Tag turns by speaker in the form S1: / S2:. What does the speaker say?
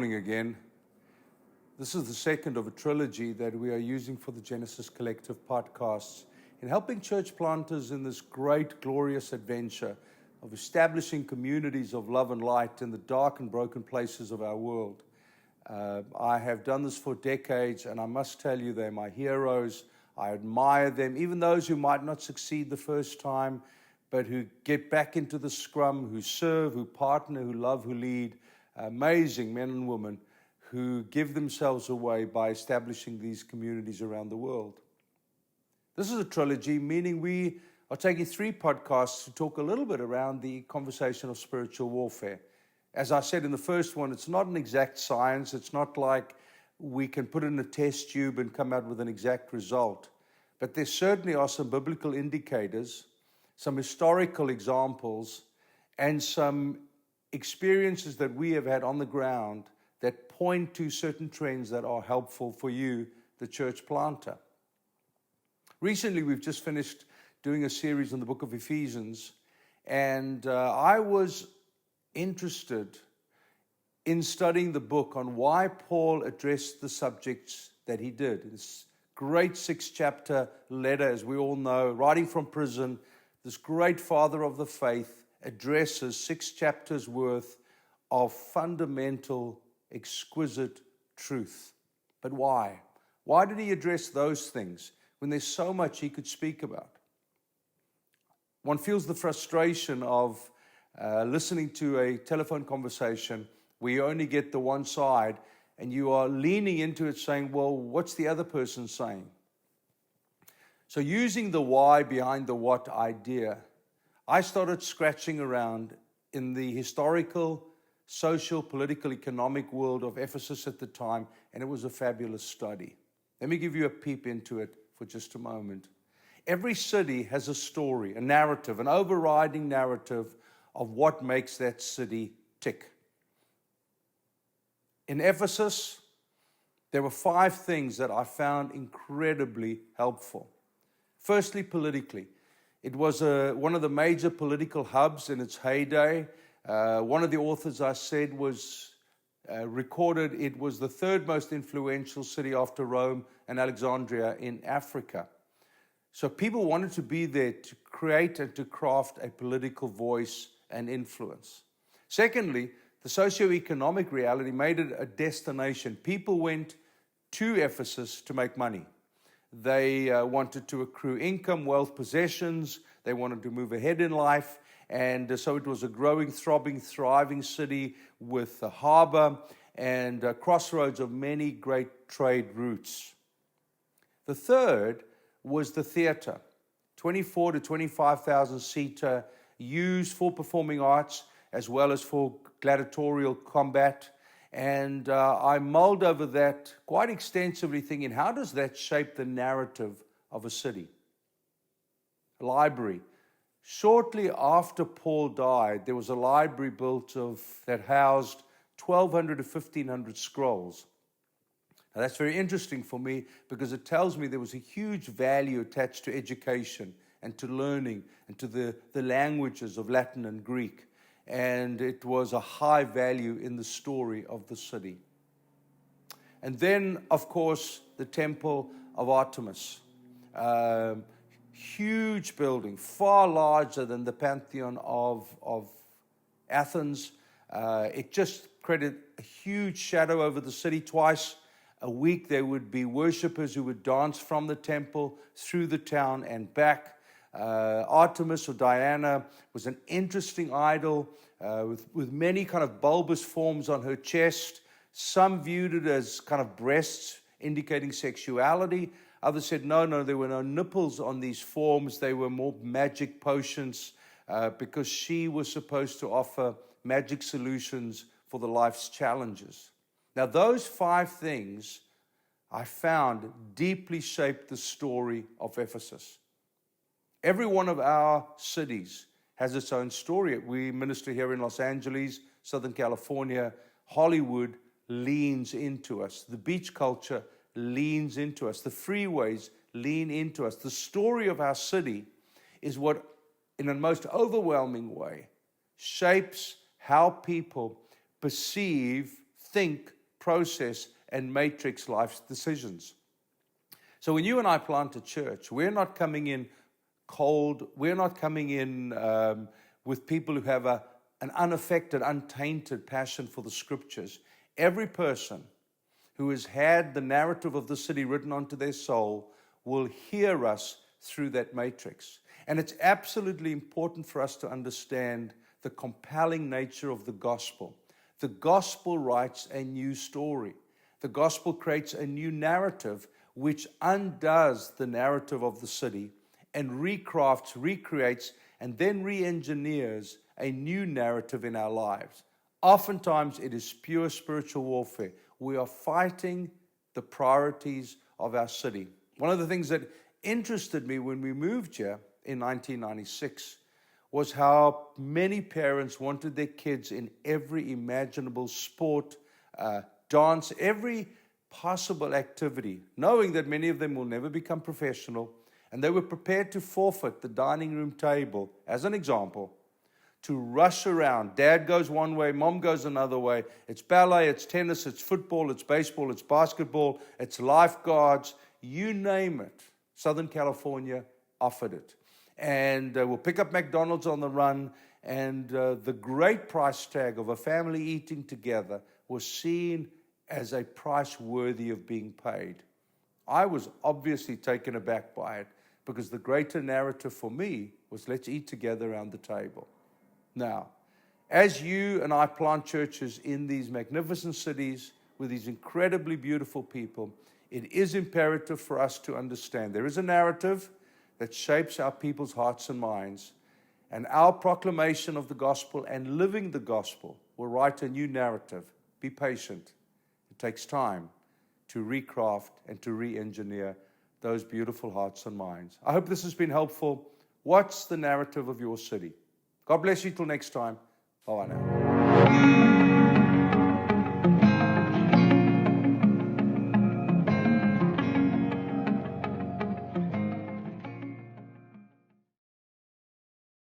S1: morning again. This is the second of a trilogy that we are using for the Genesis Collective podcasts in helping church planters in this great, glorious adventure of establishing communities of love and light in the dark and broken places of our world. I have done this for decades, and I must tell you, they're my heroes. I admire them, even those who might not succeed the first time, but who get back into the scrum, who serve, who partner, who love, who lead. Amazing men and women who give themselves away by establishing these communities around the world. This is a trilogy, meaning we are taking 3 podcasts to talk a little bit around the conversation of spiritual warfare. As I said in the first one, it's not an exact science. It's not like we can put in a test tube and come out with an exact result. But there certainly are some biblical indicators, some historical examples, and some experiences that we have had on the ground that point to certain trends that are helpful for you, the church planter. Recently, we've just finished doing a series on the book of Ephesians, and I was interested in studying the book on why Paul addressed the subjects that he did. This great 6-chapter letter, as we all know, writing from prison, this great father of the faith addresses 6 chapters worth of fundamental, exquisite truth. But why? Why did he address those things when there's so much he could speak about? One feels the frustration of listening to a telephone conversation where you only get the one side and you are leaning into it saying, well, what's the other person saying? So using the why behind the what idea, I started scratching around in the historical, social, political, economic world of Ephesus at the time, and it was a fabulous study. Let me give you a peep into it for just a moment. Every city has a story, a narrative, an overriding narrative of what makes that city tick. In Ephesus, there were 5 things that I found incredibly helpful. Firstly, politically. It was one of the major political hubs in its heyday. One of the authors I said was recorded it was the 3rd most influential city after Rome and Alexandria in Africa. So people wanted to be there to create and to craft a political voice and influence. Secondly, the socioeconomic reality made it a destination. People went to Ephesus to make money. They wanted to accrue income, wealth, possessions. They wanted to move ahead in life. And so it was a growing, throbbing, thriving city with a harbor and crossroads of many great trade routes. The third was the theater, 24 to 25,000 seater, used for performing arts as well as for gladiatorial combat. And I mulled over that quite extensively, thinking, how does that shape the narrative of a city? A library. Shortly after Paul died, there was a library built that housed 1,200 to 1,500 scrolls. Now that's very interesting for me because it tells me there was a huge value attached to education and to learning and to the languages of Latin and Greek. And it was a high value in the story of the city. And then, of course, the Temple of Artemis. Huge building, far larger than the Pantheon of Athens. It just created a huge shadow over the city. Twice a week there would be worshipers who would dance from the temple through the town and back. Artemis or Diana was an interesting idol with many kind of bulbous forms on her chest. Some viewed it as kind of breasts indicating sexuality. Others said, no, there were no nipples on these forms. They were more magic potions because she was supposed to offer magic solutions for the life's challenges. Now, those 5 things I found deeply shaped the story of Ephesus. Every one of our cities has its own story. We minister here in Los Angeles, Southern California. Hollywood leans into us. The beach culture leans into us. The freeways lean into us. The story of our city is what, in a most overwhelming way, shapes how people perceive, think, process, and matrix life's decisions. So when you and I plant a church, we're not coming in cold. We're not coming in with people who have an unaffected, untainted passion for the scriptures. Every person who has had the narrative of the city written onto their soul will hear us through that matrix. And it's absolutely important for us to understand the compelling nature of the gospel. The gospel writes a new story. The gospel creates a new narrative which undoes the narrative of the city and recrafts, recreates, and then re-engineers a new narrative in our lives. Oftentimes, it is pure spiritual warfare. We are fighting the priorities of our city. One of the things that interested me when we moved here in 1996 was how many parents wanted their kids in every imaginable sport, dance, every possible activity, knowing that many of them will never become professional, and they were prepared to forfeit the dining room table, as an example, to rush around. Dad goes one way, mom goes another way. It's ballet, it's tennis, it's football, it's baseball, it's basketball, it's lifeguards, you name it. Southern California offered it. And we'll pick up McDonald's on the run, and the great price tag of a family eating together was seen as a price worthy of being paid. I was obviously taken aback by it, because the greater narrative for me was, let's eat together around the table. Now, as you and I plant churches in these magnificent cities with these incredibly beautiful people, it is imperative for us to understand there is a narrative that shapes our people's hearts and minds, and our proclamation of the gospel and living the gospel will write a new narrative. Be patient. It takes time to recraft and to re-engineer those beautiful hearts and minds. I hope this has been helpful. What's the narrative of your city? God bless you till next time. Bye now.